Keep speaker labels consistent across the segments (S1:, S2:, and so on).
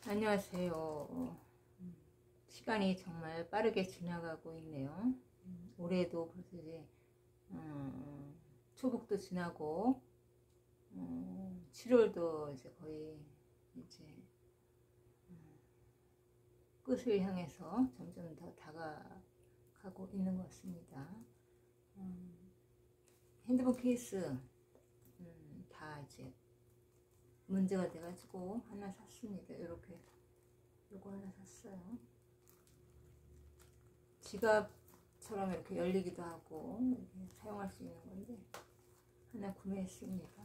S1: 안녕하세요. 시간이 정말 빠르게 지나가고 있네요. 올해도 벌써 이제 초복도 지나고 7월도 이제 거의 이제 끝을 향해서 점점 더 다가가고 있는 것 같습니다. 핸드폰 케이스 다 이제 문제가 돼가지고 하나 샀습니다. 이렇게 요거 하나 샀어요. 지갑처럼 이렇게 열리기도 하고 이렇게 사용할 수 있는 건데 하나 구매했습니다.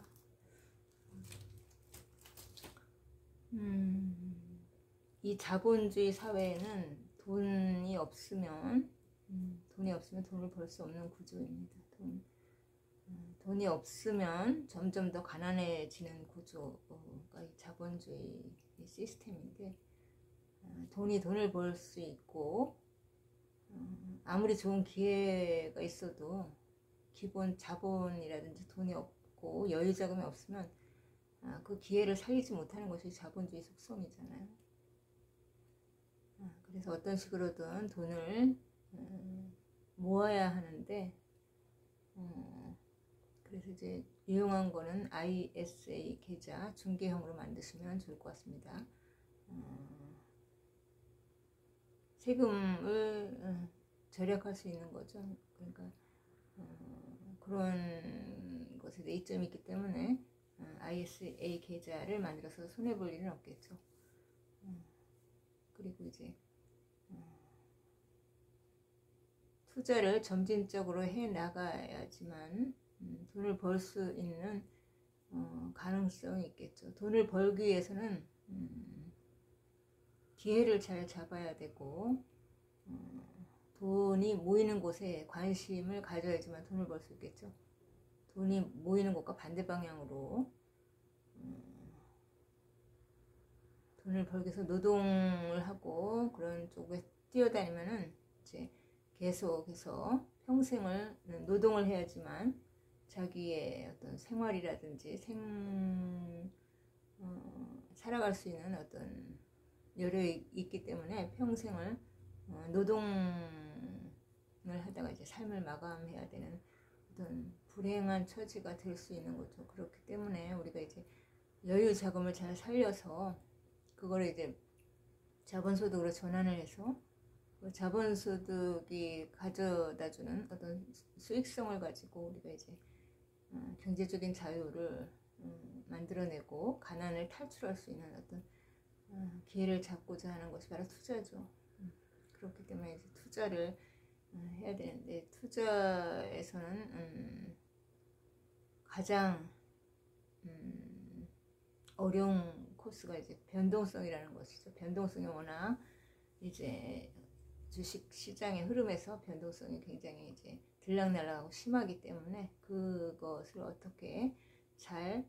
S1: 이 자본주의 사회에는 돈이 없으면 돈을 벌 수 없는 구조입니다. 돈이 없으면 점점 더 가난해지는 구조가 이 자본주의 시스템인데, 돈을 벌 수 있고 아무리 좋은 기회가 있어도 기본 자본이라든지 돈이 없고 여유 자금이 없으면 그 기회를 살리지 못하는 것이 자본주의 속성이잖아요. 그래서 어떤 식으로든 돈을 모아야 하는데, 그래서 이제 유용한 거는 ISA 계좌 중개형으로 만드시면 좋을 것 같습니다. 세금을 절약할 수 있는 거죠. 그러니까 그런 것에 대해 이점이 있기 때문에 ISA 계좌를 만들어서 손해볼 일은 없겠죠. 그리고 이제 투자를 점진적으로 해 나가야지만 돈을 벌 수 있는 가능성이 있겠죠. 돈을 벌기 위해서는 기회를 잘 잡아야 되고 돈이 모이는 곳에 관심을 가져야지만 돈을 벌 수 있겠죠. 돈이 모이는 곳과 반대 방향으로 돈을 벌기 위해서 노동을 하고 그런 쪽에 뛰어다니면은 이제 계속해서 평생을 노동을 해야지만 자기의 어떤 생활이라든지 살아갈 수 있는 어떤 여력이 있기 때문에 평생을 노동을 하다가 이제 삶을 마감해야 되는 어떤 불행한 처지가 될 수 있는 거죠. 그렇기 때문에 우리가 이제 여유 자금을 잘 살려서 그거를 이제 자본소득으로 전환을 해서 그 자본소득이 가져다주는 어떤 수익성을 가지고 우리가 이제 경제적인 자유를 만들어내고 가난을 탈출할 수 있는 어떤 기회를 잡고자 하는 것이 바로 투자죠. 그렇기 때문에 이제 투자를 해야 되는데, 투자에서는 가장 어려운 코스가 이제 변동성이라는 것이죠. 변동성이 워낙 이제 주식 시장의 흐름에서 변동성이 굉장히 이제 들락날락하고 심하기 때문에 그것을 어떻게 잘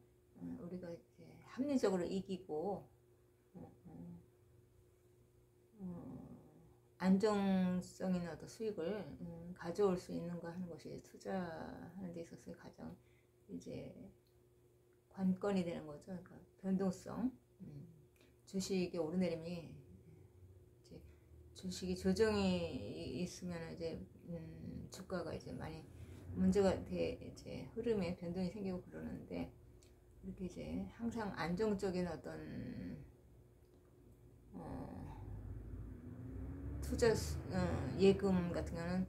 S1: 우리가 이제 합리적으로 이기고 안정성 있는 어떤 수익을 가져올 수 있는가 하는 것이 투자하는 데 있어서 가장 이제 관건이 되는 거죠. 그러니까 변동성, 주식의 오르내림이 이제 주식이 조정이 있으면 이제 주가가 이제 많이 문제가 이제 흐름에 변동이 생기고 그러는데, 이렇게 이제 항상 안정적인 어떤 투자 예금 같은 경우는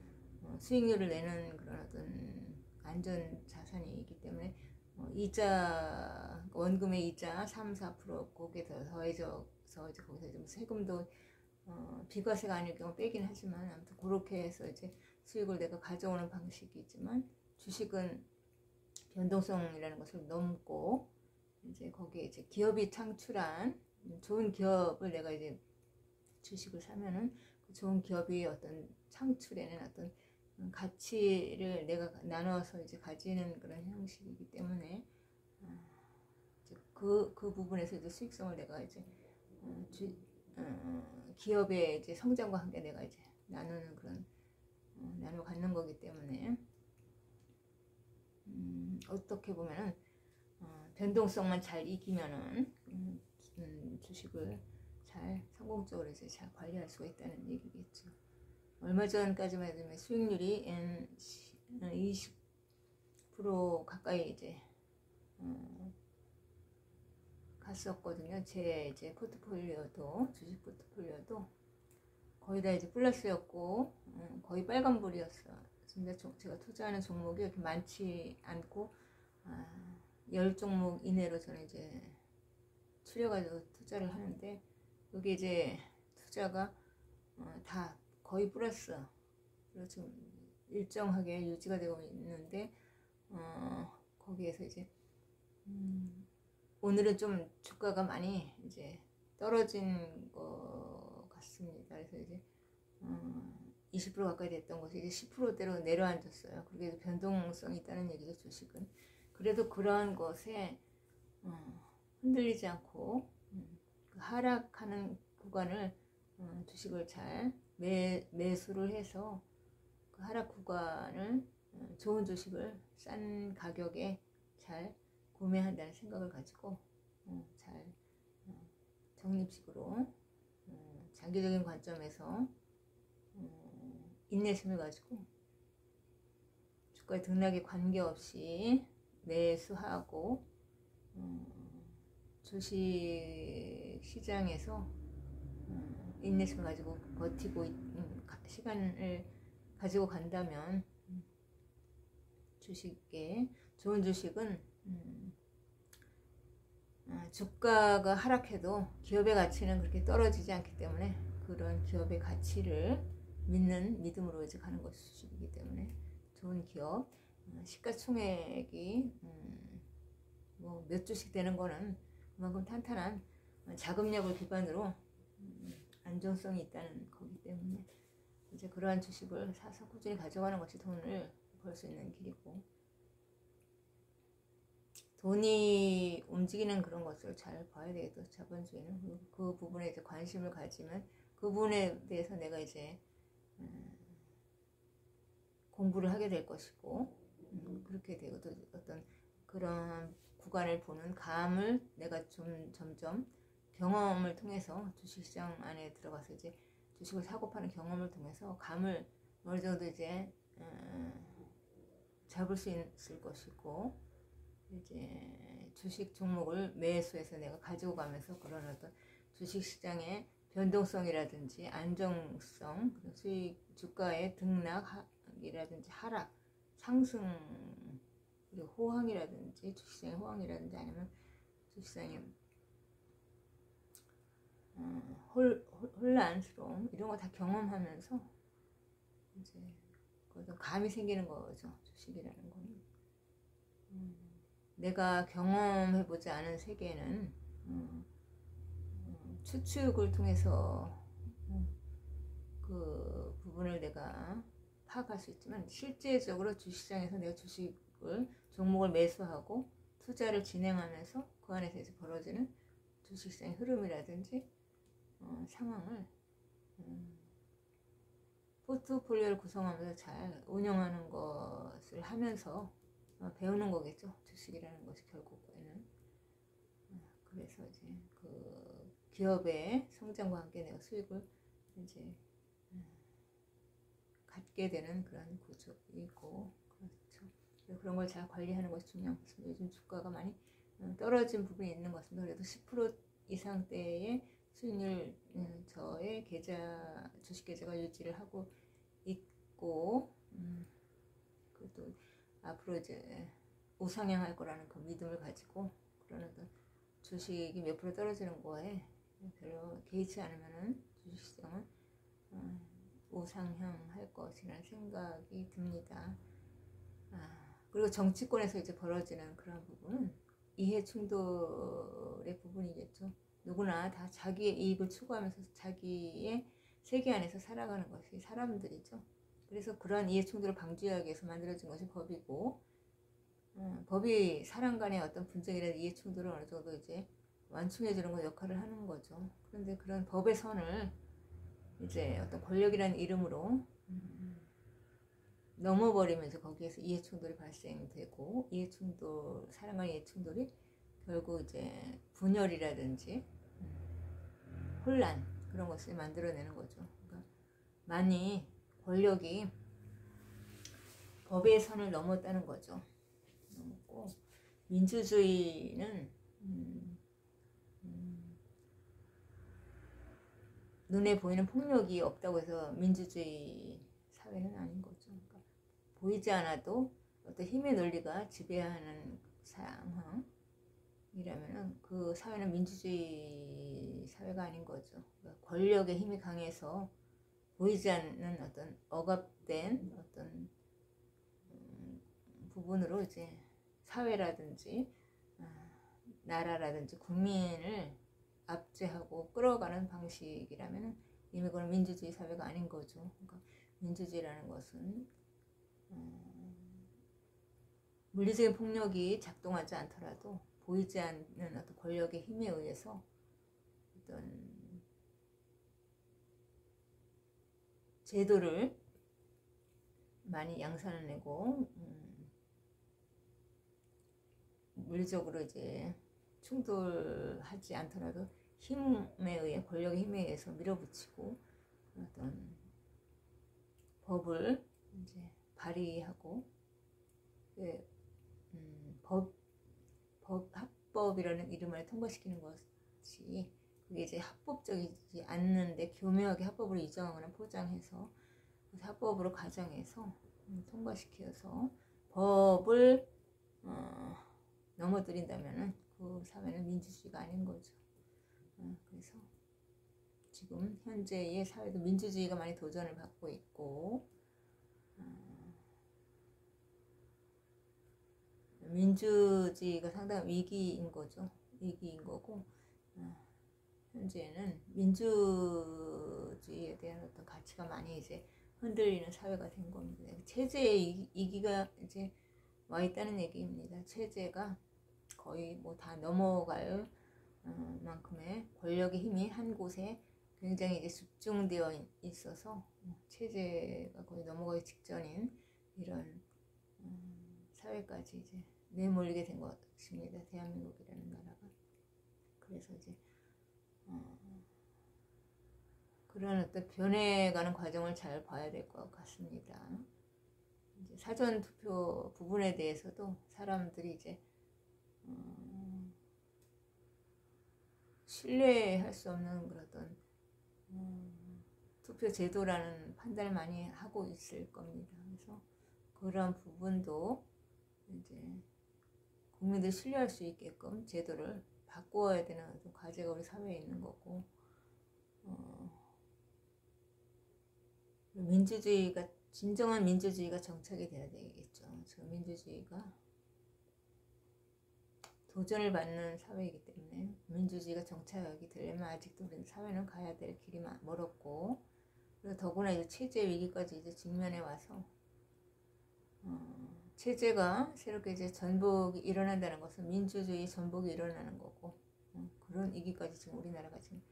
S1: 수익률을 내는 그런 어떤 안전 자산이기 때문에 이자, 원금의 이자 3-4% 거기에 더해져서 이제 거기서 좀 세금도 비과세가 아닐 경우 빼긴 하지만 아무튼 그렇게 해서 이제 수익을 내가 가져오는 방식이지만, 주식은 변동성이라는 것을 넘고 이제 거기에 이제 기업이 창출한 좋은 기업을 내가 이제 주식을 사면은 그 좋은 기업이 어떤 창출에는 어떤 가치를 내가 나눠서 이제 가지는 그런 형식이기 때문에 이제 그 부분에서 이제 수익성을 내가 이제 기업의 이제 성장과 함께 내가 이제 나누는 그런 나눠 갖는 거기 때문에 어떻게 보면은 변동성만 잘 이기면은 주식을 잘 성공적으로 이제 잘 관리할 수가 있다는 얘기겠죠. 얼마 전까지만 해도 수익률이 20% 가까이 이제 갔었거든요. 제 이제 포트폴리오도, 주식 포트폴리오도 거의 다 이제 플러스였고, 거의 빨간불이었어요. 제가 투자하는 종목이 이렇게 많지 않고, 10종목 이내로 저는 이제 추려가지고 투자를 하는데, 여기 이제 투자가 다 거의 플러스, 그리고 지금 일정하게 유지가 되고 있는데, 거기에서 이제, 오늘은 좀 주가가 많이 이제 떨어진 것 같습니다. 그래서 이제 20% 가까이 됐던 것이 이제 10%대로 내려앉았어요. 그게 변동성이 있다는 얘기죠, 주식은. 그래도 그런 것에 흔들리지 않고 그 하락하는 구간을 주식을 잘 매수를 해서 그 하락 구간을 좋은 주식을 싼 가격에 잘 구매한다는 생각을 가지고 잘 적립식으로 장기적인 관점에서 인내심을 가지고 주가의 등락에 관계없이 매수하고 주식 시장에서 인내심을 가지고 버티고 시간을 가지고 간다면 주식에 좋은 주식은 주가가 하락해도 기업의 가치는 그렇게 떨어지지 않기 때문에 그런 기업의 가치를 믿는 믿음으로 이제 가는 것이 주식이기 때문에 좋은 기업, 시가총액이 뭐 몇 주씩 되는 거는 그만큼 탄탄한 자금력을 기반으로 안정성이 있다는 거기 때문에 이제 그러한 주식을 사서 꾸준히 가져가는 것이 돈을 벌 수 있는 길이고, 돈이 움직이는 그런 것을 잘 봐야 되겠죠. 자본주의는 그 부분에 이제 관심을 가지면 그 부분에 대해서 내가 이제 공부를 하게 될 것이고, 그렇게 되고 또 어떤 그런 구간을 보는 감을 내가 좀 점점 경험을 통해서 주식시장 안에 들어가서 이제 주식을 사고 파는 경험을 통해서 감을 어느 정도 이제 잡을 수 있을 것이고, 이제 주식 종목을 매수해서 내가 가지고 가면서 그런 어떤 주식시장의 변동성이라든지 안정성, 수익 주가의 등락이라든지 하락, 상승, 그리고 호황이라든지 주식시장의 호황이라든지 아니면 주식시장의 혼란스러움, 이런 거 다 경험하면서 이제 감이 생기는 거죠. 주식이라는 거는 내가 경험해보지 않은 세계는 추측을 통해서 그 부분을 내가 파악할 수 있지만, 실제적으로 주식시장에서 내가 종목을 매수하고 투자를 진행하면서 그 안에서 이제 벌어지는 주식시장의 흐름이라든지 상황을 포트폴리오를 구성하면서 잘 운영하는 것을 하면서 배우는 거겠죠. 주식이라는 것이 결국에는. 그래서 이제 그 기업의 성장과 함께 내가 수익을 이제 갖게 되는 그런 구조이고, 그렇죠. 그런 걸 잘 관리하는 것이 중요한 것 같습니다. 요즘 주가가 많이 떨어진 부분이 있는 것 같습니다. 그래도 10% 이상대의 수익률, 저의 주식 계좌가 유지를 하고 있고, 그것도 앞으로 이제 우상향할 거라는 그 믿음을 가지고, 그러는 주식이 몇 프로 떨어지는 거에 별로 개의치 않으면은 주식시장은 우상향할 것이라는 생각이 듭니다. 그리고 정치권에서 이제 벌어지는 그런 부분은 이해 충돌의 부분이겠죠. 누구나 다 자기의 이익을 추구하면서 자기의 세계 안에서 살아가는 것이 사람들이죠. 그래서 그런 이해 충돌을 방지하기 위해서 만들어진 것이 법이고, 법이 사람 간의 어떤 분쟁이라든 이해 충돌을 어느 정도 이제 완충해주는 것 역할을 하는 거죠. 그런데 그런 법의 선을 이제 어떤 권력이라는 이름으로 넘어버리면 이제 거기에서 이해 충돌이 발생되고, 사람 간의 이해 충돌이 결국 이제 분열이라든지 혼란 그런 것을 만들어내는 거죠. 그러니까 많이 권력이 법의 선을 넘었다는 거죠. 넘었고 민주주의는 눈에 보이는 폭력이 없다고 해서 민주주의 사회는 아닌 거죠. 그러니까 보이지 않아도 어떤 힘의 논리가 지배하는 상황이라면 그 사회는 민주주의 사회가 아닌 거죠. 그러니까 권력의 힘이 강해서 보이지 않는 어떤 억압된 어떤 부분으로 이제 사회라든지 나라라든지 국민을 압제하고 끌어가는 방식이라면 이미 그건 민주주의 사회가 아닌 거죠. 그러니까 민주주의라는 것은 물리적인 폭력이 작동하지 않더라도 보이지 않는 어떤 권력의 힘에 의해서 어떤 제도를 많이 양산해내고 물리적으로 이제 충돌하지 않더라도 힘에 의해 권력의 힘에 의해서 밀어붙이고 어떤 법을 이제 발의하고 합법이라는 이름을 통과시키는 것이 그게 이제 합법적이지 않는데 교묘하게 합법으로 이정하거나 포장해서 합법으로 가정해서 통과시켜서 법을 넘어뜨린다면은 그 사회는 민주주의가 아닌 거죠. 그래서 지금 현재의 사회도 민주주의가 많이 도전을 받고 있고 민주주의가 상당히 위기인 거죠. 위기인 거고 현재는 민주주의에 대한 어떤 가치가 많이 이제 흔들리는 사회가 된 겁니다. 체제의 위기가 이제 와 있다는 얘기입니다. 체제가 거의 뭐 다 넘어갈 만큼의 권력의 힘이 한 곳에 굉장히 이제 집중되어 있어서 체제가 거의 넘어가기 직전인 이런 사회까지 이제 내몰리게 된 것입니다. 대한민국이라는 나라가. 그래서 이제 그런 어떤 변해가는 과정을 잘 봐야 될 것 같습니다. 이제 사전 투표 부분에 대해서도 사람들이 이제 신뢰할 수 없는 그런 투표 제도라는 판단을 많이 하고 있을 겁니다. 그래서 그런 부분도 이제 국민들이 신뢰할 수 있게끔 제도를 바꾸어야 되는 어떤 과제가 우리 사회에 있는 거고 민주주의가 진정한 민주주의가 정착이 돼야 되겠죠. 저 민주주의가 도전을 받는 사회이기 때문에 민주주의가 정착이 되려면 아직도 우리 사회는 가야 될 길이 멀었고 그리고 더구나 이제 체제 위기까지 이제 직면해 와서 체제가 새롭게 이제 전복이 일어난다는 것은 민주주의 전복이 일어나는 거고 그런 위기까지 지금 우리나라가 지금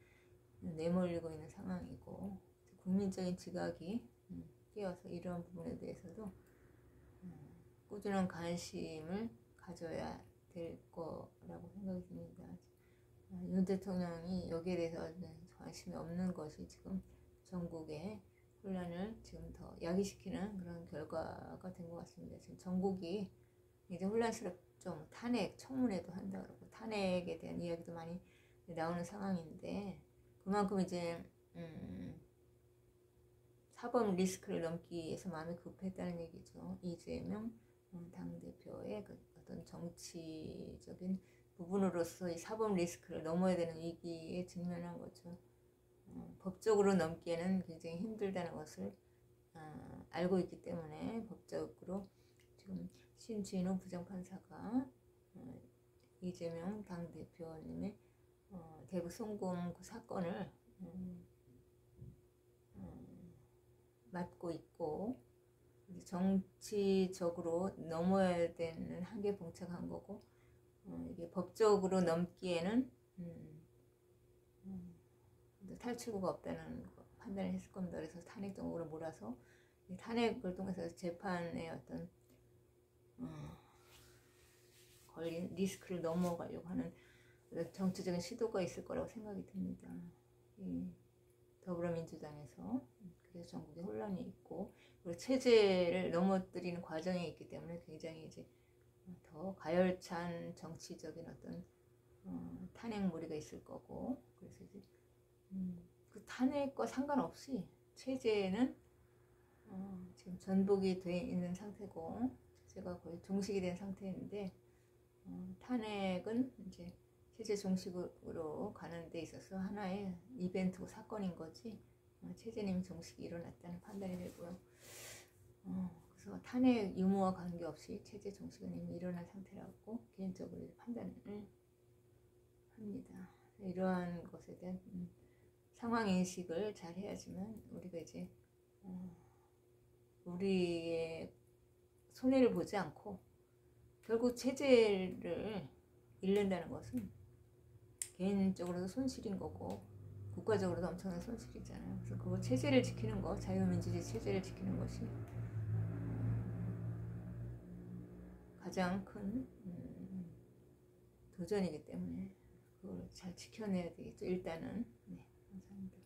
S1: 내몰리고 있는 상황이고 국민적인 지각이 끼어서 이런 부분에 대해서도 꾸준한 관심을 가져야 될 거라고 생각이 듭니다. 윤 대통령이 여기에 대해서 관심이 없는 것이 지금 전국의 혼란을 지금 더 야기시키는 그런 결과가 된 것 같습니다. 지금 전국이 이제 혼란스럽죠. 탄핵 청문회도 한다 그러고 탄핵에 대한 이야기도 많이 나오는 상황인데 그만큼 이제 사법 리스크를 넘기 위해서 마음이 급했다는 얘기죠. 이재명 당대표의 그 어떤 정치적인 부분으로서 이 사법 리스크를 넘어야 되는 위기에 직면한 거죠. 법적으로 넘기에는 굉장히 힘들다는 것을 알고 있기 때문에 법적으로 지금 신진우 부장판사가 이재명 당대표님의 대구 송금 그 사건을 맡고 있고 정치적으로 넘어야 되는 한계에 봉착한 거고 이게 법적으로 넘기에는 탈출구가 없다는 판단을 했을 겁니다. 그래서 탄핵 정국으로 몰아서 탄핵을 통해서 재판의 어떤 걸린 리스크를 넘어가려고 하는 정치적인 시도가 있을 거라고 생각이 듭니다. 이 더불어민주당에서. 그래서 전국에 혼란이 있고, 그리고 체제를 넘어뜨리는 과정에 있기 때문에 굉장히 이제 더 가열찬 정치적인 어떤 탄핵무리가 있을 거고, 그래서 이제 그 탄핵과 상관없이 체제는 지금 전복이 돼 있는 상태고, 체제가 거의 종식이 된 상태인데, 탄핵은 이제 체제 종식으로 가는 데 있어서 하나의 이벤트고 사건인 거지, 체제님 종식이 일어났다는 판단이 되고요. 그래서 탄핵 유무와 관계없이 체제 종식은 이미 일어난 상태라고 개인적으로 판단을 합니다. 이러한 것에 대한 상황 인식을 잘 해야지만 우리가 이제 우리의 손해를 보지 않고, 결국 체제를 잃는다는 것은 개인적으로도 손실인 거고 국가적으로도 엄청난 손실이잖아요. 그래서 그 체제를 지키는 거, 자유민주주의 체제를 지키는 것이 가장 큰 도전이기 때문에 그걸 잘 지켜내야 되겠죠. 일단은. 네, 감사합니다.